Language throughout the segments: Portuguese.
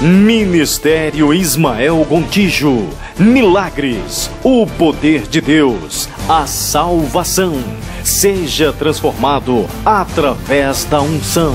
Ministério Ismael Gontijo. Milagres, o poder de Deus, a salvação. Seja transformado através da unção.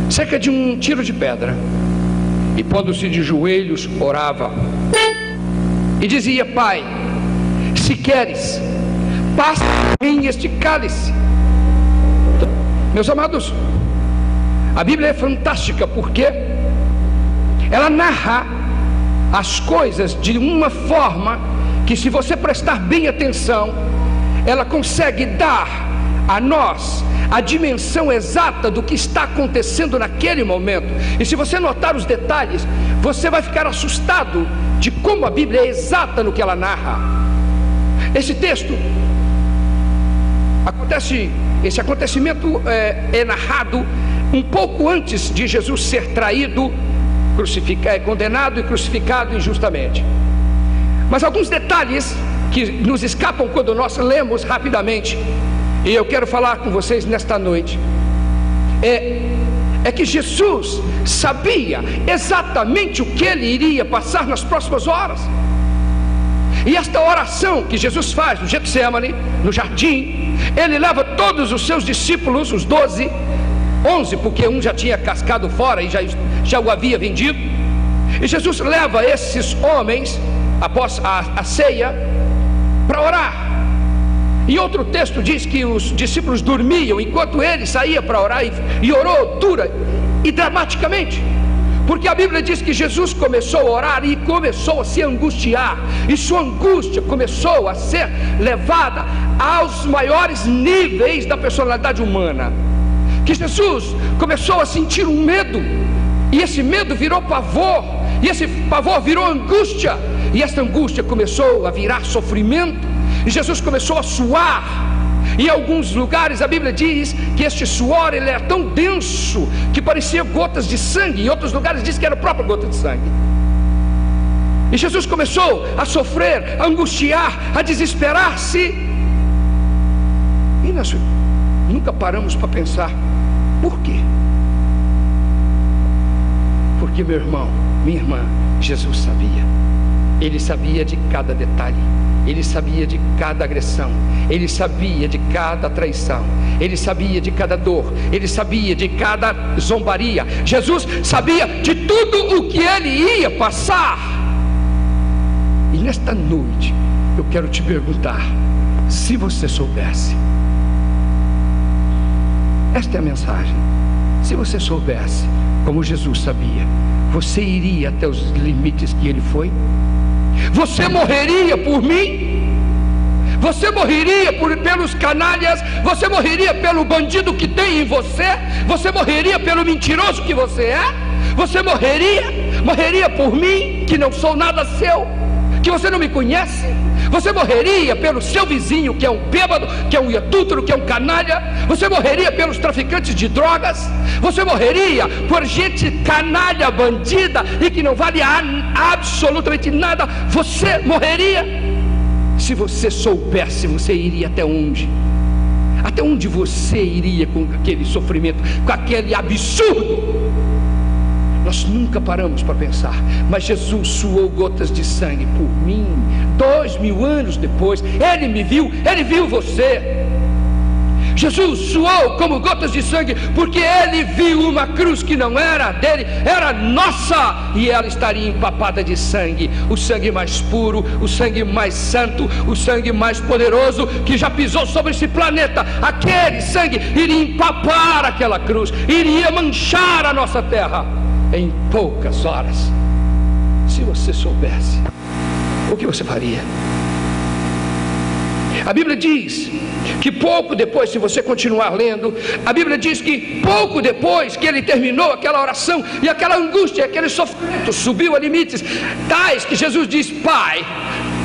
Cerca de um tiro de pedra, e pondo-se de joelhos, orava e dizia: Pai, se queres, passa por mim este cálice. Meus amados, a Bíblia é fantástica porque ela narra as coisas de uma forma que, se você prestar bem atenção, ela consegue dar a nós a dimensão exata do que está acontecendo naquele momento. E se você notar os detalhes, você vai ficar assustado de como a Bíblia é exata no que ela narra. Esse texto esse acontecimento é narrado um pouco antes de Jesus ser traído, condenado e crucificado injustamente. Mas alguns detalhes que nos escapam quando nós lemos rapidamente, e eu quero falar com vocês nesta noite, é que Jesus sabia exatamente o que ele iria passar nas próximas horas. E esta oração que Jesus faz no Getsêmani, no jardim, ele leva todos os seus discípulos, os 11, porque um já tinha cascado fora e já o havia vendido. E Jesus leva esses homens, após a ceia, para orar. E outro texto diz que os discípulos dormiam enquanto ele saía para orar, e orou dura e dramaticamente, porque a Bíblia diz que Jesus começou a orar e começou a se angustiar, e sua angústia começou a ser levada aos maiores níveis da personalidade humana, que Jesus começou a sentir um medo, e esse medo virou pavor, e esse pavor virou angústia, e esta angústia começou a virar sofrimento, e Jesus começou a suar. Em alguns lugares a Bíblia diz que este suor ele era tão denso que parecia gotas de sangue. Em outros lugares diz que era a própria gota de sangue. E Jesus começou a sofrer, a angustiar, a desesperar-se. E nós nunca paramos para pensar por quê? Porque, meu irmão, minha irmã, Jesus sabia. Ele sabia de cada detalhe. Ele sabia de cada agressão, ele sabia de cada traição, ele sabia de cada dor, ele sabia de cada zombaria. Jesus sabia de tudo o que ele ia passar. E nesta noite eu quero te perguntar, se você soubesse, esta é a mensagem, se você soubesse como Jesus sabia, você iria até os limites que ele foi? Você morreria por mim? Você morreria pelos canalhas? Você morreria pelo bandido que tem em você? Você morreria pelo mentiroso que você é? Você morreria por mim, que não sou nada seu, que você não me conhece? Você morreria pelo seu vizinho, que é um bêbado, que é um adúltero, que é um canalha? Você morreria pelos traficantes de drogas? Você morreria por gente canalha, bandida e que não vale absolutamente nada? Você morreria? Se você soubesse, você iria até onde? Até onde você iria com aquele sofrimento, com aquele absurdo? Nós nunca paramos para pensar, mas Jesus suou gotas de sangue por mim. 2000 anos depois, ele me viu, ele viu você. Jesus suou como gotas de sangue, porque ele viu uma cruz que não era dele, era nossa, e ela estaria empapada de sangue, o sangue mais puro, o sangue mais santo, o sangue mais poderoso que já pisou sobre esse planeta. Aquele sangue iria empapar aquela cruz, iria manchar a nossa terra em poucas horas. Se você soubesse, o que você faria? A Bíblia diz que pouco depois, se você continuar lendo, a Bíblia diz que pouco depois que ele terminou aquela oração, e aquela angústia, aquele sofrimento subiu a limites tais que Jesus diz: Pai,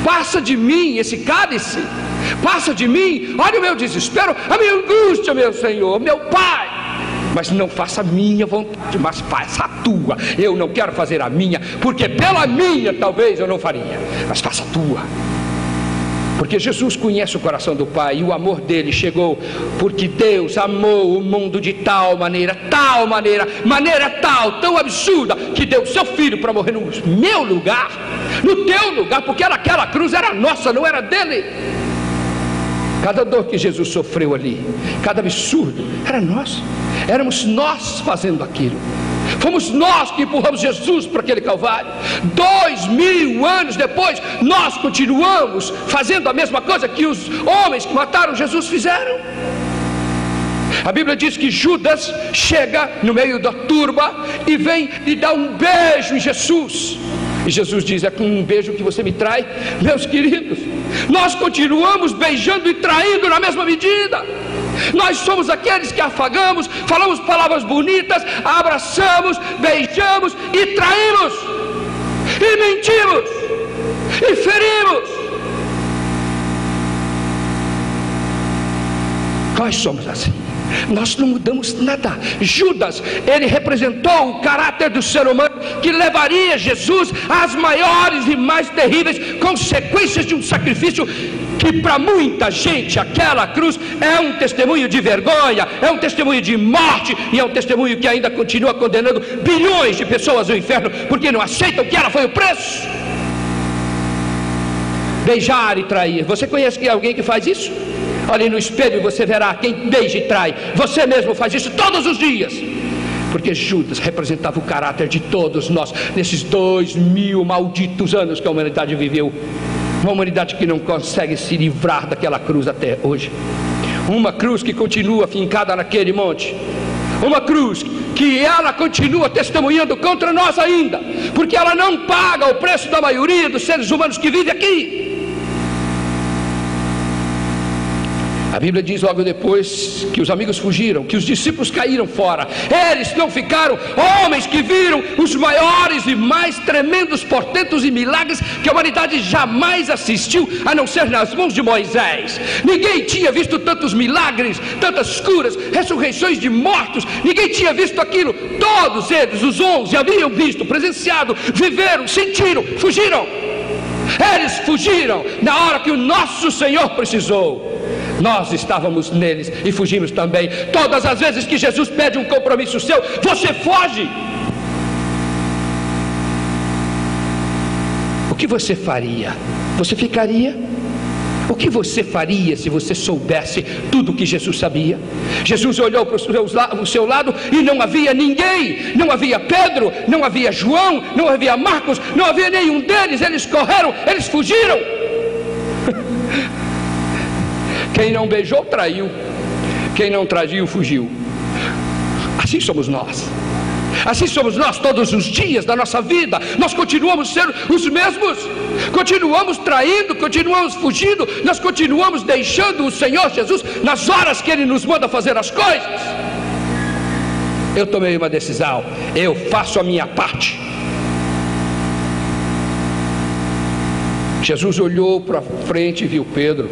passa de mim esse cálice, passa de mim, olha o meu desespero, a minha angústia, meu Senhor, meu Pai, mas não faça a minha vontade, mas faça a tua. Eu não quero fazer a minha, porque pela minha talvez eu não faria, mas faça a tua. Porque Jesus conhece o coração do Pai, e o amor dele chegou porque Deus amou o mundo de tal maneira, tão absurda, que deu seu filho para morrer no meu lugar, no teu lugar, porque aquela cruz era nossa, não era dele. Cada dor que Jesus sofreu ali, cada absurdo, era nosso. Éramos nós fazendo aquilo. Fomos nós que empurramos Jesus para aquele Calvário. 2000 anos depois, nós continuamos fazendo a mesma coisa que os homens que mataram Jesus fizeram. A Bíblia diz que Judas chega no meio da turba e vem e dá um beijo em Jesus. E Jesus diz: é com um beijo que você me trai? Meus queridos, nós continuamos beijando e traindo na mesma medida. Nós somos aqueles que afagamos, falamos palavras bonitas, abraçamos, beijamos e traímos, e mentimos, e ferimos. Nós somos assim. Nós não mudamos nada. Judas, ele representou o caráter do ser humano que levaria Jesus às maiores e mais terríveis consequências de um sacrifício que para muita gente aquela cruz é um testemunho de vergonha, é um testemunho de morte, e é um testemunho que ainda continua condenando bilhões de pessoas ao inferno, porque não aceitam que ela foi o preço. Beijar e trair. Você conhece alguém que faz isso? Olhe no espelho e você verá quem beija e trai. Você mesmo faz isso todos os dias. Porque Judas representava o caráter de todos nós nesses 2000 malditos anos que a humanidade viveu. Uma humanidade que não consegue se livrar daquela cruz até hoje. Uma cruz que continua fincada naquele monte. Uma cruz que ela continua testemunhando contra nós ainda, porque ela não paga o preço da maioria dos seres humanos que vivem aqui. A Bíblia diz logo depois que os amigos fugiram, que os discípulos caíram fora. Eles não ficaram, homens que viram os maiores e mais tremendos portentos e milagres que a humanidade jamais assistiu, a não ser nas mãos de Moisés. Ninguém tinha visto tantos milagres, tantas curas, ressurreições de mortos. Ninguém tinha visto aquilo. Todos eles, os 11, haviam visto, presenciado, viveram, sentiram, fugiram. Eles fugiram na hora que o nosso Senhor precisou. Nós estávamos neles e fugimos também. Todas as vezes que Jesus pede um compromisso seu, você foge. O que você faria? Você ficaria? O que você faria se você soubesse tudo o que Jesus sabia? Jesus olhou para o seu lado e não havia ninguém. Não havia Pedro, não havia João, não havia Marcos, não havia nenhum deles. Eles correram, eles fugiram. Quem não beijou, traiu. Quem não traiu, fugiu. Assim somos nós. Assim somos nós todos os dias da nossa vida. Nós continuamos sendo os mesmos. Continuamos traindo, continuamos fugindo. Nós continuamos deixando o Senhor Jesus nas horas que Ele nos manda fazer as coisas. Eu tomei uma decisão. Eu faço a minha parte. Jesus olhou para frente e viu Pedro.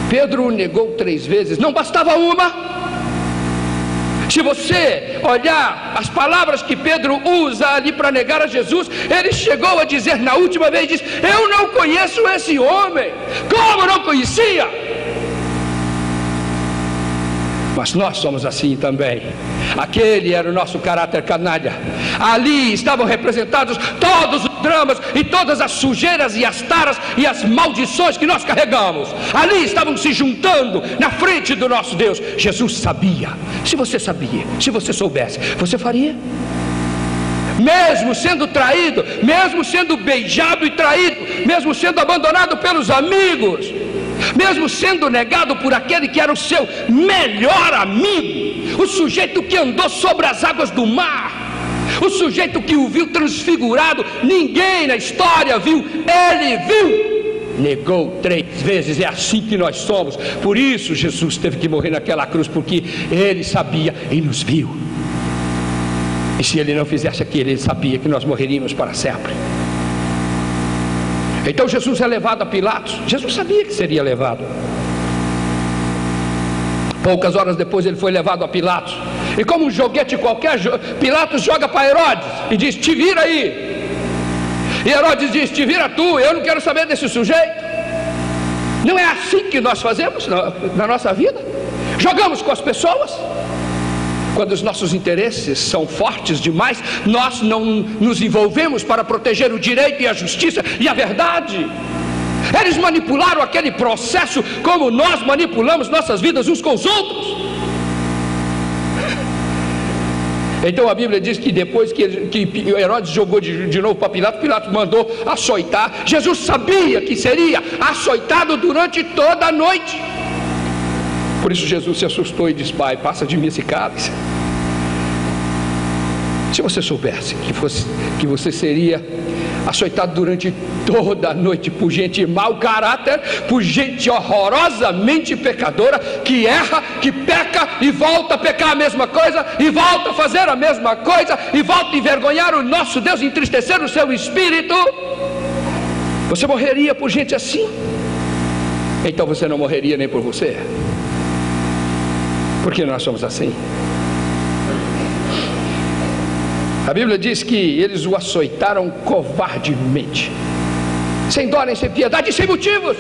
Pedro o negou 3 vezes. Não bastava uma. Se você olhar as palavras que Pedro usa ali para negar a Jesus, ele chegou a dizer na última vez, diz: eu não conheço esse homem. Como não conhecia? Mas nós somos assim também. Aquele era o nosso caráter canalha. Ali estavam representados todos os dramas e todas as sujeiras e as taras e as maldições que nós carregamos. Ali estavam se juntando na frente do nosso Deus. Jesus sabia. Se você sabia, se você soubesse, você faria? Mesmo sendo traído, mesmo sendo beijado e traído, mesmo sendo abandonado pelos amigos, mesmo sendo negado por aquele que era o seu melhor amigo, o sujeito que andou sobre as águas do mar, o sujeito que o viu transfigurado, ninguém na história viu, ele viu, negou 3 vezes. É assim que nós somos. Por isso Jesus teve que morrer naquela cruz, porque ele sabia e nos viu. E se ele não fizesse aquilo, ele sabia que nós morreríamos para sempre. Então Jesus é levado a Pilatos. Jesus sabia que seria levado. Poucas horas depois ele foi levado a Pilatos. E como um joguete qualquer, Pilatos joga para Herodes e diz: te vira aí. E Herodes diz: te vira tu, eu não quero saber desse sujeito. Não é assim que nós fazemos na nossa vida? Jogamos com as pessoas. Quando os nossos interesses são fortes demais, nós não nos envolvemos para proteger o direito e a justiça e a verdade. Eles manipularam aquele processo como nós manipulamos nossas vidas uns com os outros. Então a Bíblia diz que depois que Herodes jogou de novo para Pilatos, Pilatos mandou açoitar. Jesus sabia que seria açoitado durante toda a noite. Por isso Jesus se assustou e disse: Pai, passa de mim esse cálice. Se você soubesse que você seria açoitado durante toda a noite por gente mau caráter, por gente horrorosamente pecadora, que erra, que peca e volta a pecar a mesma coisa, e volta a fazer a mesma coisa, e volta a envergonhar o nosso Deus, entristecer o seu espírito, você morreria por gente assim? Então você não morreria nem por você. Porque nós somos assim. A Bíblia diz que eles o açoitaram covardemente, sem dó nem sem piedade, sem motivos,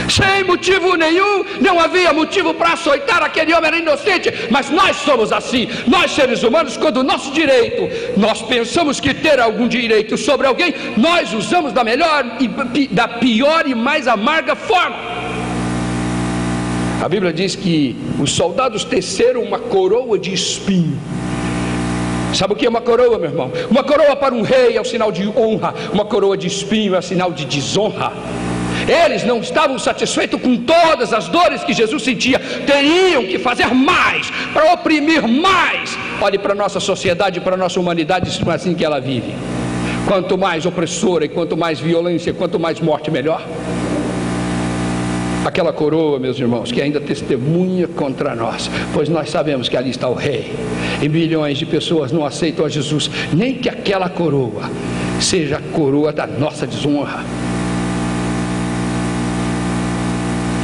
sem motivo nenhum. Não havia motivo para açoitar aquele homem, era inocente. Mas nós somos assim. Nós seres humanos, quando o nosso direito, nós pensamos que ter algum direito sobre alguém, nós usamos da pior e mais amarga forma. A Bíblia diz que os soldados teceram uma coroa de espinho. Sabe o que é uma coroa, meu irmão? Uma coroa para um rei é o sinal de honra. Uma coroa de espinho é o sinal de desonra. Eles não estavam satisfeitos com todas as dores que Jesus sentia. Teriam que fazer mais, para oprimir mais. Olhe para a nossa sociedade, para a nossa humanidade, isso não é assim que ela vive. Quanto mais opressora e quanto mais violência, quanto mais morte, melhor. Aquela coroa, meus irmãos, que ainda testemunha contra nós, pois nós sabemos que ali está o rei, e milhões de pessoas não aceitam a Jesus, nem que aquela coroa seja a coroa da nossa desonra.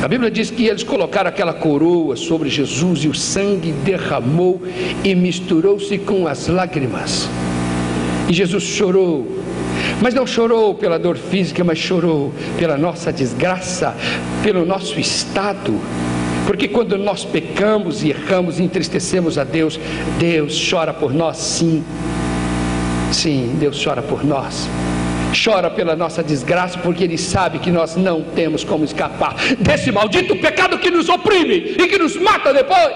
A Bíblia diz que eles colocaram aquela coroa sobre Jesus e o sangue derramou e misturou-se com as lágrimas. E Jesus chorou, mas não chorou pela dor física, mas chorou pela nossa desgraça, pelo nosso estado. Porque quando nós pecamos e erramos e entristecemos a Deus, Deus chora por nós, sim. Sim, Deus chora por nós. Chora pela nossa desgraça, porque Ele sabe que nós não temos como escapar desse maldito pecado que nos oprime e que nos mata depois.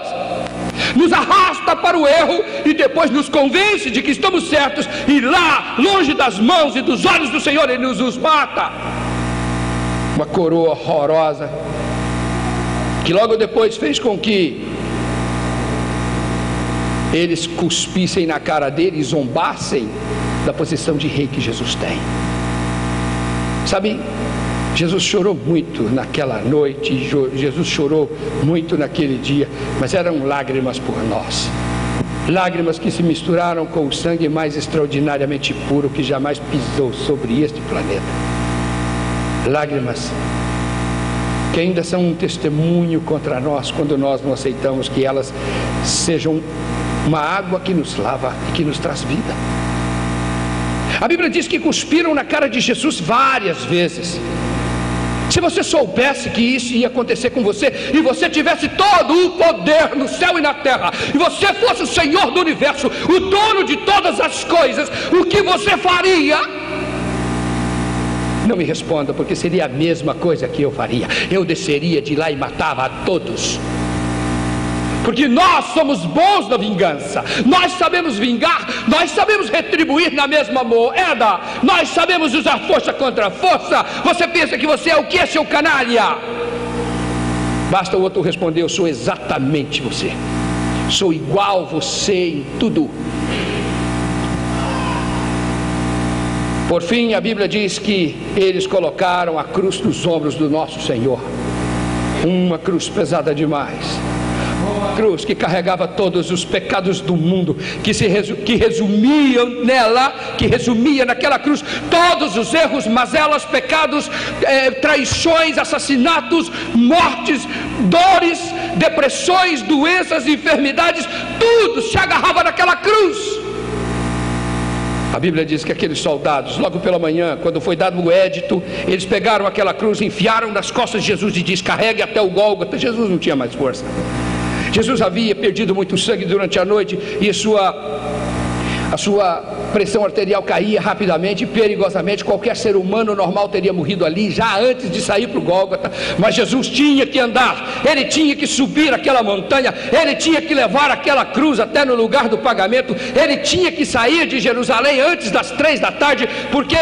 Nos arrasta para o erro e depois nos convence de que estamos certos, e lá, longe das mãos e dos olhos do Senhor, Ele nos mata. Uma coroa horrorosa, que logo depois fez com que eles cuspissem na cara dele e zombassem da posição de rei que Jesus tem. Sabe, Jesus chorou muito naquela noite, Jesus chorou muito naquele dia, mas eram lágrimas por nós. Lágrimas que se misturaram com o sangue mais extraordinariamente puro que jamais pisou sobre este planeta. Lágrimas que ainda são um testemunho contra nós, quando nós não aceitamos que elas sejam uma água que nos lava e que nos traz vida. A Bíblia diz que cuspiram na cara de Jesus várias vezes. Se você soubesse que isso ia acontecer com você, e você tivesse todo o poder no céu e na terra, e você fosse o Senhor do universo, o dono de todas as coisas, o que você faria? Não me responda, porque seria a mesma coisa que eu faria. Eu desceria de lá e matava a todos. Porque nós somos bons na vingança, nós sabemos vingar, nós sabemos retribuir na mesma moeda, nós sabemos usar força contra força. Você pensa que você é o que, seu canalha? Basta o outro responder: eu sou exatamente você, sou igual você em tudo. Por fim, a Bíblia diz que eles colocaram a cruz nos ombros do nosso Senhor, uma cruz pesada demais, cruz que carregava todos os pecados do mundo, que resumiam nela, que resumia naquela cruz todos os erros, mazelas, pecados, traições, assassinatos, mortes, dores, depressões, doenças, enfermidades, tudo se agarrava naquela cruz. A Bíblia diz que aqueles soldados, logo pela manhã, quando foi dado o édito, eles pegaram aquela cruz, enfiaram nas costas de Jesus e diz: carregue até o Gólgota. Jesus não tinha mais força. Jesus havia perdido muito sangue durante a noite e a sua pressão arterial caía rapidamente e perigosamente. Qualquer ser humano normal teria morrido ali já antes de sair para o Gólgota, mas Jesus tinha que andar, ele tinha que subir aquela montanha, ele tinha que levar aquela cruz até no lugar do pagamento, ele tinha que sair de Jerusalém antes das 3 da tarde, porque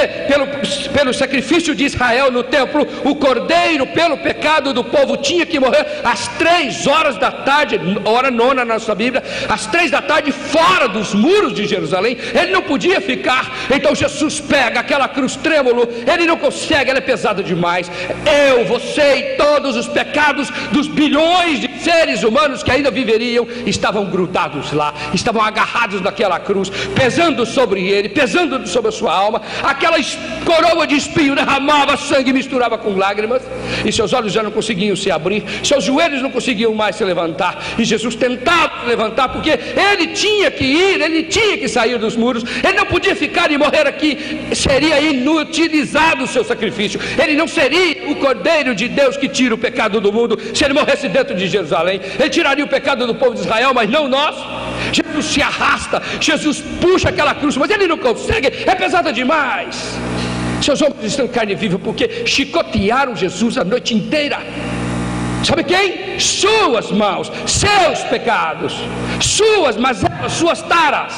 pelo sacrifício de Israel no templo, o cordeiro pelo pecado do povo tinha que morrer às 3 horas da tarde, hora nona na nossa Bíblia, às 3 da tarde, fora dos muros de Jerusalém. Ele não podia ficar. Então Jesus pega aquela cruz trêmulo, ele não consegue, ela é pesada demais. Eu, você e todos os pecados dos bilhões de seres humanos que ainda viveriam estavam grudados lá, estavam agarrados naquela cruz, pesando sobre ele, pesando sobre a sua alma. Aquela coroa de espinho derramava sangue, misturava com lágrimas, e seus olhos já não conseguiam se abrir, seus joelhos não conseguiam mais se levantar, e Jesus tentava se levantar, porque ele tinha que ir, ele tinha que sair dos muros, ele não podia ficar e morrer aqui, seria inutilizado o seu sacrifício, ele não seria o Cordeiro de Deus que tira o pecado do mundo. Se ele morresse dentro de Jerusalém, ele tiraria o pecado do povo de Israel, mas não nós. Jesus se arrasta, Jesus puxa aquela cruz, mas ele não consegue, é pesada demais. Seus ombros estão em carne viva, porque chicotearam Jesus a noite inteira. Sabe quem? Suas mãos, seus pecados, suas mazelas, suas taras.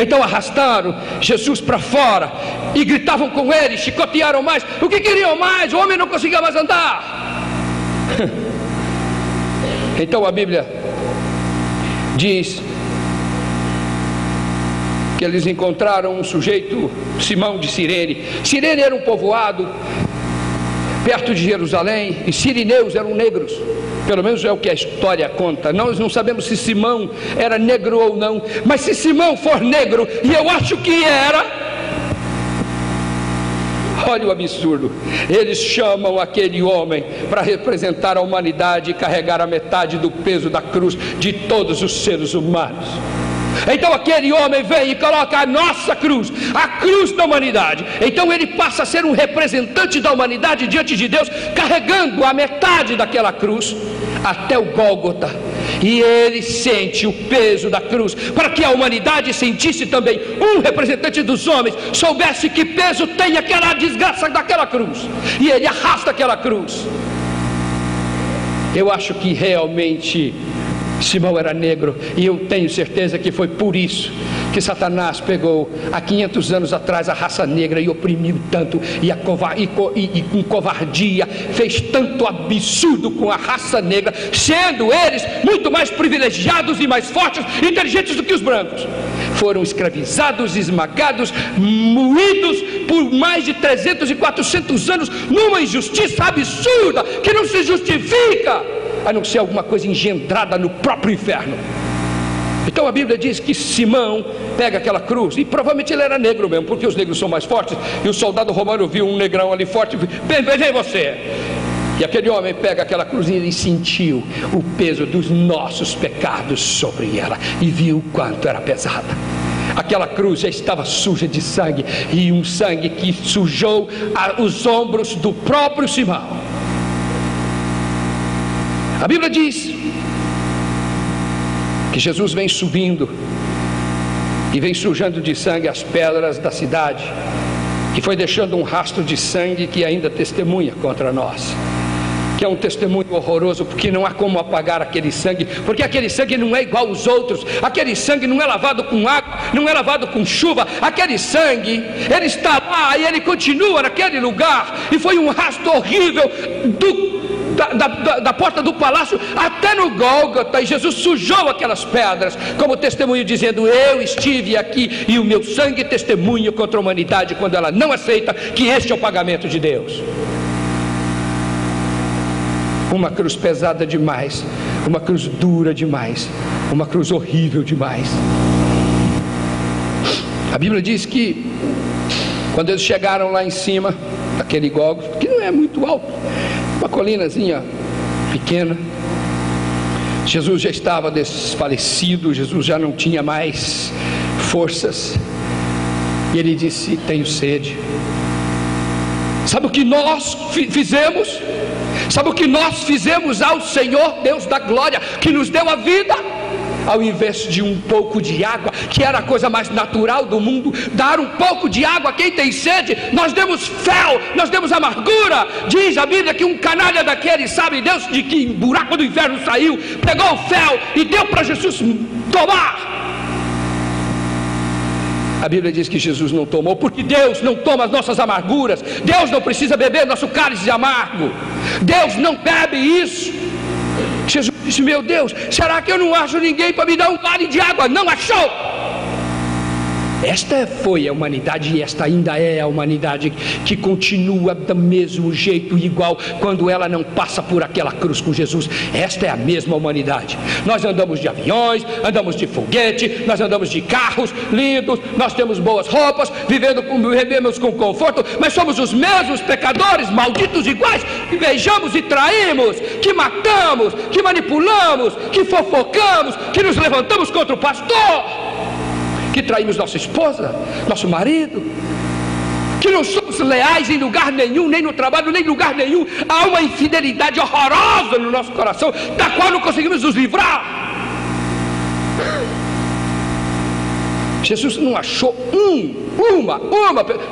Então arrastaram Jesus para fora e gritavam com ele, chicotearam mais. O que queriam mais? O homem não conseguia mais andar. Então a Bíblia diz que eles encontraram um sujeito, Simão de Cirene. Cirene era um povoado perto de Jerusalém, e sirineus eram negros, pelo menos é o que a história conta. Nós não sabemos se Simão era negro ou não, mas se Simão for negro, e eu acho que era, olha o absurdo, eles chamam aquele homem para representar a humanidade e carregar a metade do peso da cruz de todos os seres humanos. Então aquele homem vem e coloca a nossa cruz, a cruz da humanidade. Então ele passa a ser um representante da humanidade diante de Deus, carregando a metade daquela cruz até o Gólgota. E ele sente o peso da cruz, para que a humanidade sentisse também, um representante dos homens soubesse que peso tem aquela desgraça daquela cruz, e ele arrasta aquela cruz. Eu acho que realmente Simão era negro, e eu tenho certeza que foi por isso que Satanás pegou há 500 anos atrás a raça negra e oprimiu tanto, e com covardia fez tanto absurdo com a raça negra, sendo eles muito mais privilegiados e mais fortes, inteligentes do que os brancos. Foram escravizados, esmagados, moídos por mais de 300 e 400 anos numa injustiça absurda que não se justifica, a não ser alguma coisa engendrada no próprio inferno. Então a Bíblia diz que Simão pega aquela cruz, e provavelmente ele era negro mesmo, porque os negros são mais fortes, e o soldado romano viu um negrão ali forte, vem você. E aquele homem pega aquela cruz e ele sentiu o peso dos nossos pecados sobre ela, e viu o quanto era pesada. Aquela cruz já estava suja de sangue, e um sangue que sujou os ombros do próprio Simão. A Bíblia diz que Jesus vem subindo e vem sujando de sangue as pedras da cidade, e foi deixando um rastro de sangue que ainda testemunha contra nós, que é um testemunho horroroso, porque não há como apagar aquele sangue, porque aquele sangue não é igual aos outros. Aquele sangue não é lavado com água, não é lavado com chuva. Aquele sangue, ele está lá e ele continua naquele lugar, e foi um rastro horrível da porta do palácio até no Gólgota, e Jesus sujou aquelas pedras como testemunho, dizendo: eu estive aqui, e o meu sangue testemunha contra a humanidade quando ela não aceita que este é o pagamento de Deus. Uma cruz pesada demais, uma cruz dura demais, uma cruz horrível demais. A Bíblia diz que quando eles chegaram lá em cima daquele Gólgota, que não é muito alto, uma colinazinha pequena, Jesus já estava desfalecido, Jesus já não tinha mais forças, e ele disse: tenho sede. Sabe o que nós fizemos? Sabe o que nós fizemos ao Senhor Deus da glória, que nos deu a vida? Ao invés de um pouco de água, que era a coisa mais natural do mundo, dar um pouco de água a quem tem sede, nós demos fel, nós demos amargura. Diz a Bíblia que um canalha daquele, sabe Deus de que buraco do inferno saiu, pegou o fel e deu para Jesus tomar. A Bíblia diz que Jesus não tomou, porque Deus não toma as nossas amarguras. Deus não precisa beber nosso cálice amargo. Deus não bebe isso. Jesus disse: meu Deus, será que eu não acho ninguém para me dar um gole de água? Não achou. Esta foi a humanidade, e esta ainda é a humanidade, que continua do mesmo jeito, igual, quando ela não passa por aquela cruz com Jesus. Esta é a mesma humanidade. Nós andamos de aviões, andamos de foguete, nós andamos de carros lindos, nós temos boas roupas, vivemos com conforto, mas somos os mesmos pecadores, malditos iguais, que beijamos e traímos, que matamos, que manipulamos, que fofocamos, que nos levantamos contra o pastor, que traímos nossa esposa, nosso marido, que não somos leais em lugar nenhum, nem no trabalho, nem em lugar nenhum. Há uma infidelidade horrorosa no nosso coração, da qual não conseguimos nos livrar. Jesus não achou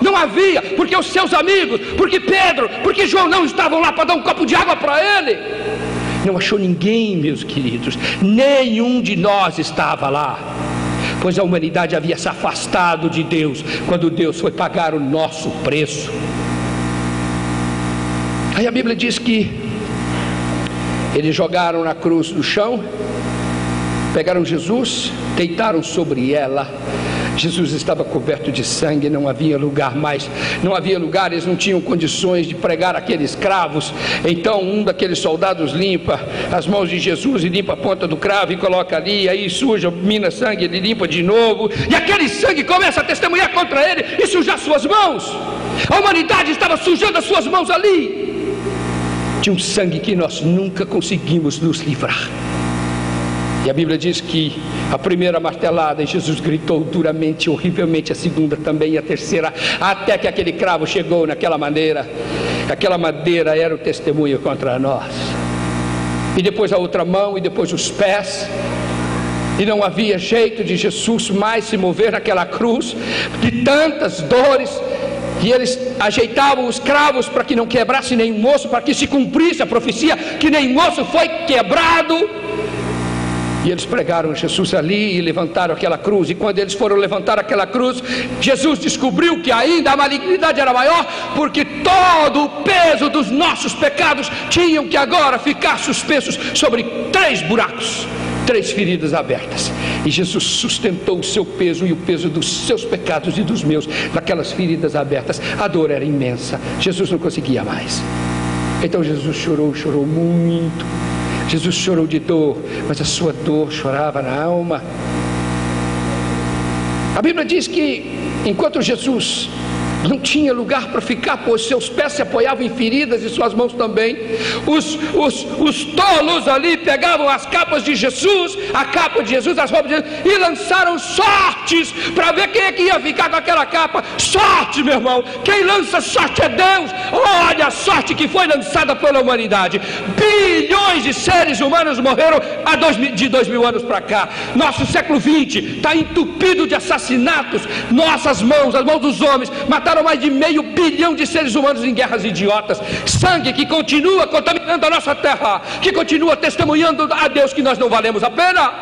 não havia, porque os seus amigos, porque Pedro, porque João não estavam lá para dar um copo de água para ele. Não achou ninguém, meus queridos, nenhum de nós estava lá, pois a humanidade havia se afastado de Deus quando Deus foi pagar o nosso preço. Aí a Bíblia diz que eles jogaram na cruz no chão, pegaram Jesus, deitaram sobre ela, Jesus estava coberto de sangue, não havia lugar mais, não havia lugar, eles não tinham condições de pregar aqueles cravos. Então um daqueles soldados limpa as mãos de Jesus e limpa a ponta do cravo e coloca ali, aí suja, mina sangue, ele limpa de novo, e aquele sangue começa a testemunhar contra ele e sujar suas mãos. A humanidade estava sujando as suas mãos ali, de um sangue que nós nunca conseguimos nos livrar. E a Bíblia diz que a primeira martelada, e Jesus gritou duramente, horrivelmente, a segunda também, e a terceira, até que aquele cravo chegou naquela madeira. Aquela madeira era o testemunho contra nós. E depois a outra mão, e depois os pés. E não havia jeito de Jesus mais se mover naquela cruz, de tantas dores. E eles ajeitavam os cravos para que não quebrasse nenhum osso, para que se cumprisse a profecia que nenhum osso foi quebrado. E eles pregaram Jesus ali e levantaram aquela cruz. E quando eles foram levantar aquela cruz, Jesus descobriu que ainda a malignidade era maior, porque todo o peso dos nossos pecados tinham que agora ficar suspensos sobre 3 buracos, 3 feridas abertas. E Jesus sustentou o seu peso e o peso dos seus pecados e dos meus naquelas feridas abertas. A dor era imensa, Jesus não conseguia mais. Então Jesus chorou muito. Jesus chorou de dor, mas a sua dor chorava na alma. A Bíblia diz que enquanto Jesus não tinha lugar para ficar, pois seus pés se apoiavam em feridas e suas mãos também, os tolos ali pegavam as capas de Jesus, a capa de Jesus, as roupas de Jesus, e lançaram sortes para ver quem é que ia ficar com aquela capa. Sorte, meu irmão, quem lança sorte é Deus. Olha a sorte que foi lançada pela humanidade. Bilhões de seres humanos morreram de 2000 anos para cá. Nosso século 20 está entupido de assassinatos. Nossas mãos, as mãos dos homens, mataram mais de 500 milhões de seres humanos em guerras idiotas. Sangue que continua contaminando a nossa terra, que continua testemunhando a Deus que nós não valemos a pena.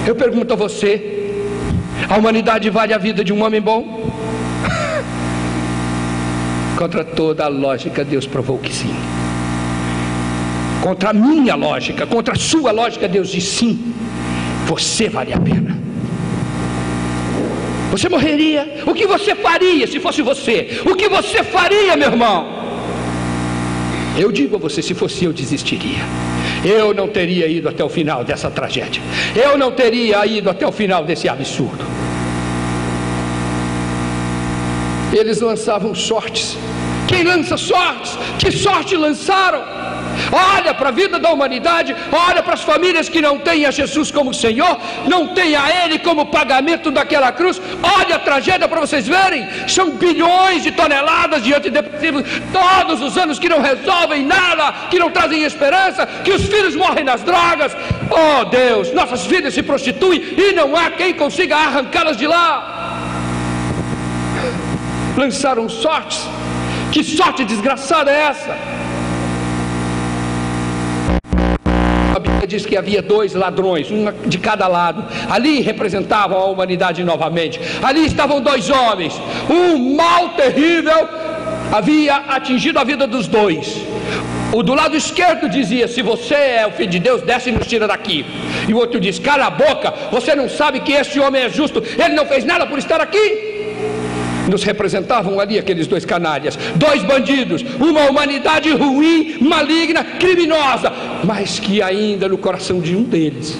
Eu pergunto a você: a humanidade vale a vida de um homem bom? Contra toda a lógica, Deus provou que sim. Contra a minha lógica, contra a sua lógica, Deus diz sim. Você vale a pena. Você morreria? O que você faria se fosse você? O que você faria, meu irmão? Eu digo a você, se fosse eu, desistiria. Eu não teria ido até o final dessa tragédia. Eu não teria ido até o final desse absurdo. Eles lançavam sortes. Quem lança sortes? Que sorte lançaram? Olha para a vida da humanidade, olha para as famílias que não têm a Jesus como Senhor, não têm a Ele como pagamento daquela cruz. Olha a tragédia para vocês verem. São bilhões de toneladas de antidepressivos todos os anos que não resolvem nada, que não trazem esperança, que os filhos morrem nas drogas. Oh Deus, nossas filhas se prostituem e não há quem consiga arrancá-las de lá. Lançaram sortes. Que sorte desgraçada é essa? A Bíblia diz que havia 2 ladrões, um de cada lado. Ali representavam a humanidade novamente. Ali estavam 2 homens. Um mal terrível havia atingido a vida dos 2. O do lado esquerdo dizia: se você é o Filho de Deus, desce e nos tira daqui. E o outro diz: cala a boca, você não sabe que este homem é justo, ele não fez nada por estar aqui. Nos representavam ali aqueles 2 canalhas, 2 bandidos, uma humanidade ruim, maligna, criminosa, mas que ainda no coração de um deles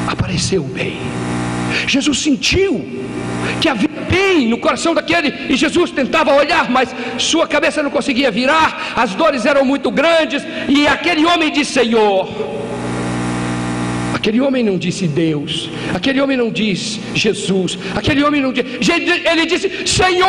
apareceu o bem. Jesus sentiu que havia bem no coração daquele, e Jesus tentava olhar, mas sua cabeça não conseguia virar, as dores eram muito grandes, e aquele homem disse: Senhor. Aquele homem não disse Deus, aquele homem não disse Jesus, aquele homem não disse, ele disse Senhor.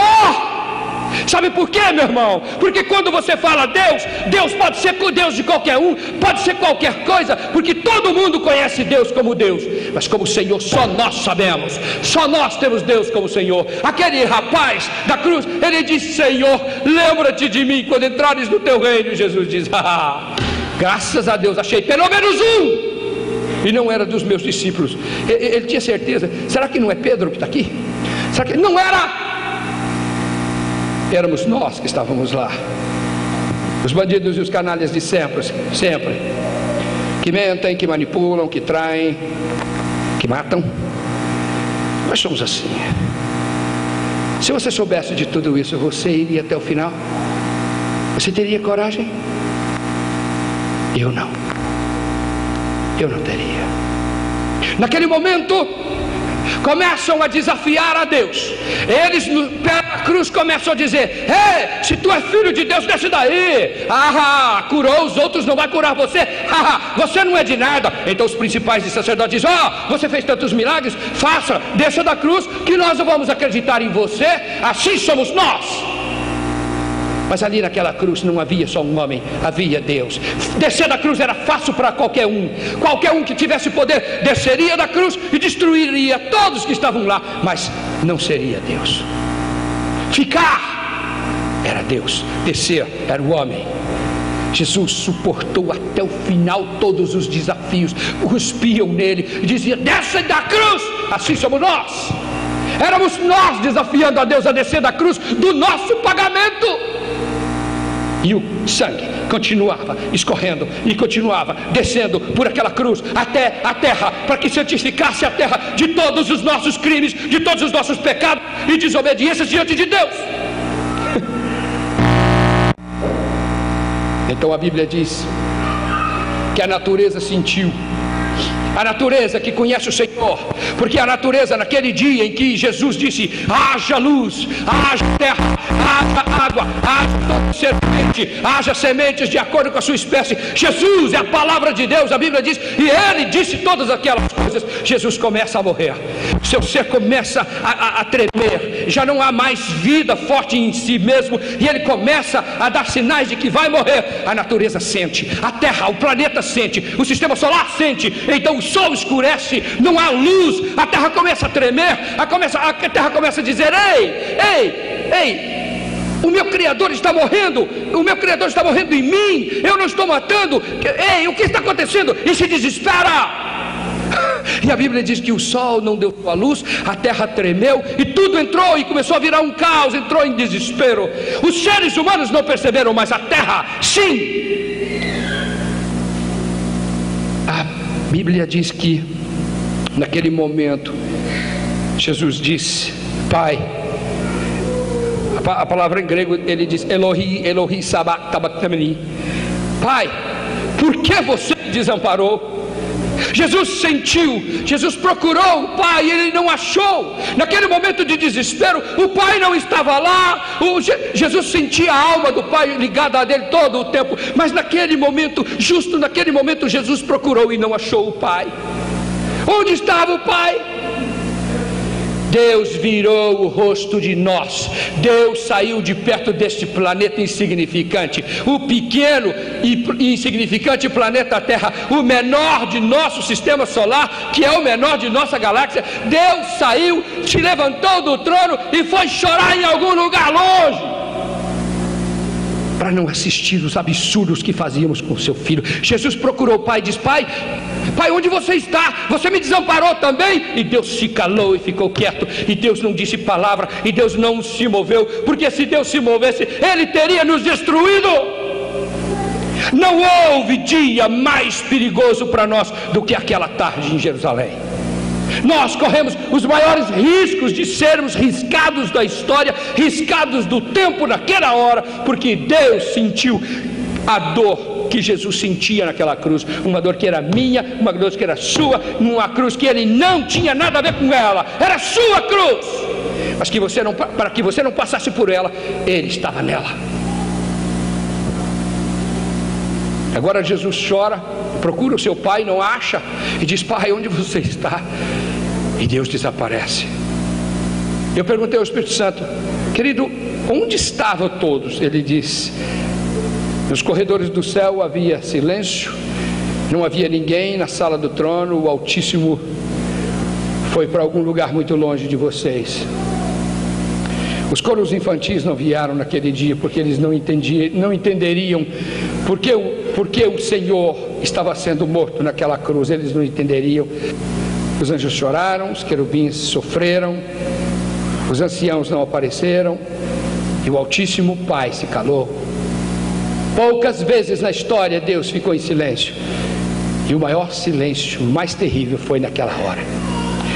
Sabe por quê, meu irmão? Porque quando você fala Deus, Deus pode ser Deus de qualquer um, pode ser qualquer coisa, porque todo mundo conhece Deus como Deus, mas como Senhor só nós sabemos, só nós temos Deus como Senhor. Aquele rapaz da cruz, ele disse: Senhor, lembra-te de mim quando entrares no teu reino. E Jesus diz: graças a Deus, achei pelo menos um. E não era dos meus discípulos. Ele tinha certeza. Será que não é Pedro que está aqui? Será que não era? Éramos nós que estávamos lá. Os bandidos e os canalhas de sempre. Que mentem, que manipulam, que traem, que matam. Nós somos assim. Se você soubesse de tudo isso, você iria até o final? Você teria coragem? Eu não. Eu não teria. Naquele momento, começam a desafiar a Deus. Eles no pé da cruz começam a dizer: ei, se tu és filho de Deus, desce daí. Curou os outros, não vai curar você. Você não é de nada. Então os principais de sacerdotes dizem: você fez tantos milagres, faça, desça da cruz, que nós não vamos acreditar em você. Assim somos nós. Mas ali naquela cruz não havia só um homem, havia Deus. Descer da cruz era fácil para qualquer um. Qualquer um que tivesse poder desceria da cruz e destruiria todos que estavam lá. Mas não seria Deus. Ficar era Deus, descer era o homem. Jesus suportou até o final todos os desafios. Cuspiam nele e diziam: desce da cruz. Assim somos nós. Éramos nós desafiando a Deus a descer da cruz do nosso pagamento. E o sangue continuava escorrendo e continuava descendo por aquela cruz até a terra, para que santificasse a terra de todos os nossos crimes, de todos os nossos pecados e desobediências diante de Deus. Então a Bíblia diz que a natureza sentiu. A natureza que conhece o Senhor, porque a natureza naquele dia em que Jesus disse: haja luz, haja terra, haja água, haja serpente, haja sementes de acordo com a sua espécie. Jesus é a palavra de Deus, a Bíblia diz, e Ele disse todas aquelas coisas. Jesus começa a morrer, seu ser começa a tremer, já não há mais vida forte em si mesmo, e Ele começa a dar sinais de que vai morrer. A natureza sente, a terra, o planeta sente, o sistema solar sente. Então o sol escurece, não há luz, a terra começa a tremer, a terra começa a dizer: ei, o meu Criador está morrendo, o meu Criador está morrendo em mim, eu não estou matando, ei, o que está acontecendo? E se desespera. E a Bíblia diz que o sol não deu sua luz, a terra tremeu e tudo entrou e começou a virar um caos, entrou em desespero. Os seres humanos não perceberam, mas a terra sim. A Bíblia diz que naquele momento Jesus disse: Pai, a palavra em grego ele diz Elohi, Elohi sabachthani, Pai, por que você me desamparou? Jesus sentiu, Jesus procurou o Pai e Ele não achou. Naquele momento de desespero, o Pai não estava lá. Jesus sentia a alma do Pai ligada a dele todo o tempo. Mas naquele momento, justo naquele momento, Jesus procurou e não achou o Pai. Onde estava o Pai? Deus virou o rosto de nós. Deus saiu de perto deste planeta insignificante, o pequeno e insignificante planeta Terra, o menor de nosso sistema solar, que é o menor de nossa galáxia. Deus saiu, se levantou do trono e foi chorar em algum lugar longe, para não assistir os absurdos que fazíamos com seu filho. Jesus procurou o Pai e disse: Pai, onde você está? Você me desamparou também? E Deus se calou e ficou quieto, e Deus não disse palavra, e Deus não se moveu, porque se Deus se movesse, Ele teria nos destruído. Não houve dia mais perigoso para nós do que aquela tarde em Jerusalém. Nós corremos os maiores riscos de sermos riscados da história, riscados do tempo naquela hora, porque Deus sentiu a dor que Jesus sentia naquela cruz, uma dor que era minha, uma dor que era sua, uma cruz que Ele não tinha nada a ver com ela, era sua cruz, mas que para que você não passasse por ela, Ele estava nela. Agora Jesus chora, procura o seu Pai, não acha, e diz: Pai, onde você está? E Deus desaparece. Eu perguntei ao Espírito Santo: querido, onde estavam todos? Ele disse: nos corredores do céu havia silêncio, não havia ninguém na sala do trono, o Altíssimo foi para algum lugar muito longe de vocês. Os coros infantis não vieram naquele dia, porque eles não entenderiam porque o Senhor estava sendo morto naquela cruz. Eles não entenderiam. Os anjos choraram, os querubins sofreram, os anciãos não apareceram, e o Altíssimo Pai se calou. Poucas vezes na história Deus ficou em silêncio, e o maior silêncio, o mais terrível, foi naquela hora.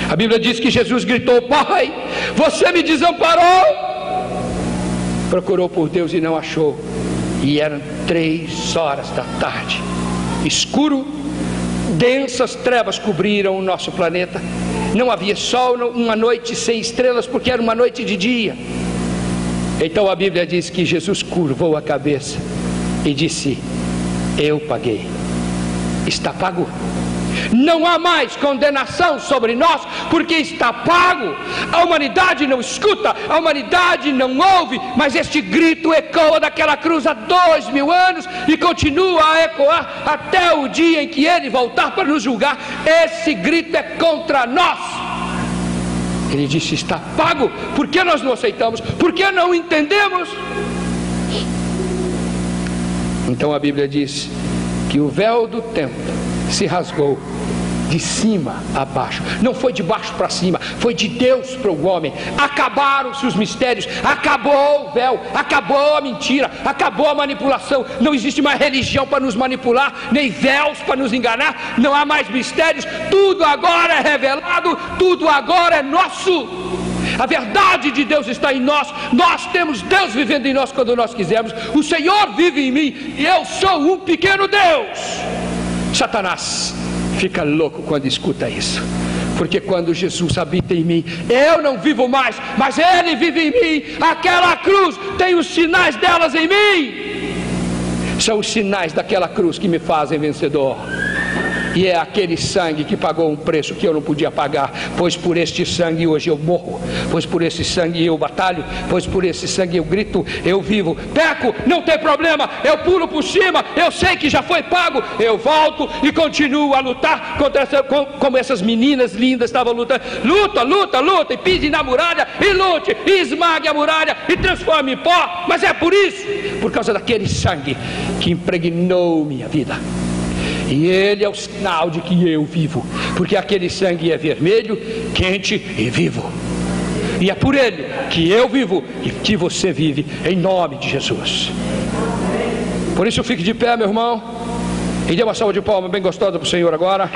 A Bíblia diz que Jesus gritou: Pai, você me desamparou. Procurou por Deus e não achou. E eram 3 horas da tarde. Escuro, densas trevas cobriram o nosso planeta. Não havia sol, uma noite sem estrelas, porque era uma noite de dia. Então a Bíblia diz que Jesus curvou a cabeça e disse: eu paguei, está pago. Não há mais condenação sobre nós, porque está pago. A humanidade não escuta, a humanidade não ouve, mas este grito ecoa daquela cruz há 2000 anos e continua a ecoar até o dia em que Ele voltar para nos julgar. Esse grito é contra nós. Ele disse: está pago. Por que nós não aceitamos? Por que não entendemos? Então a Bíblia diz que o véu do templo se rasgou de cima a baixo. Não foi de baixo para cima, foi de Deus para o homem. Acabaram-se os mistérios, acabou o véu, acabou a mentira, acabou a manipulação. Não existe mais religião para nos manipular, nem véus para nos enganar. Não há mais mistérios. Tudo agora é revelado, tudo agora é nosso. A verdade de Deus está em nós. Nós temos Deus vivendo em nós quando nós quisermos. O Senhor vive em mim e eu sou um pequeno Deus. Satanás fica louco quando escuta isso, porque quando Jesus habita em mim, eu não vivo mais, mas Ele vive em mim. Aquela cruz tem os sinais delas em mim. São os sinais daquela cruz que me fazem vencedor. E é aquele sangue que pagou um preço que eu não podia pagar. Pois por este sangue hoje eu morro, pois por esse sangue eu batalho, pois por esse sangue eu grito, eu vivo. Peco, não tem problema, eu pulo por cima, eu sei que já foi pago. Eu volto e continuo a lutar contra como essas meninas lindas estavam lutando. Luta, luta, luta, e pise na muralha, e lute, e esmague a muralha, e transforme em pó. Mas é por isso, por causa daquele sangue que impregnou minha vida. E Ele é o sinal de que eu vivo, porque aquele sangue é vermelho, quente e vivo. E é por Ele que eu vivo e que você vive, em nome de Jesus. Por isso fique de pé, meu irmão, e dê uma salva de palmas bem gostosa para o Senhor agora.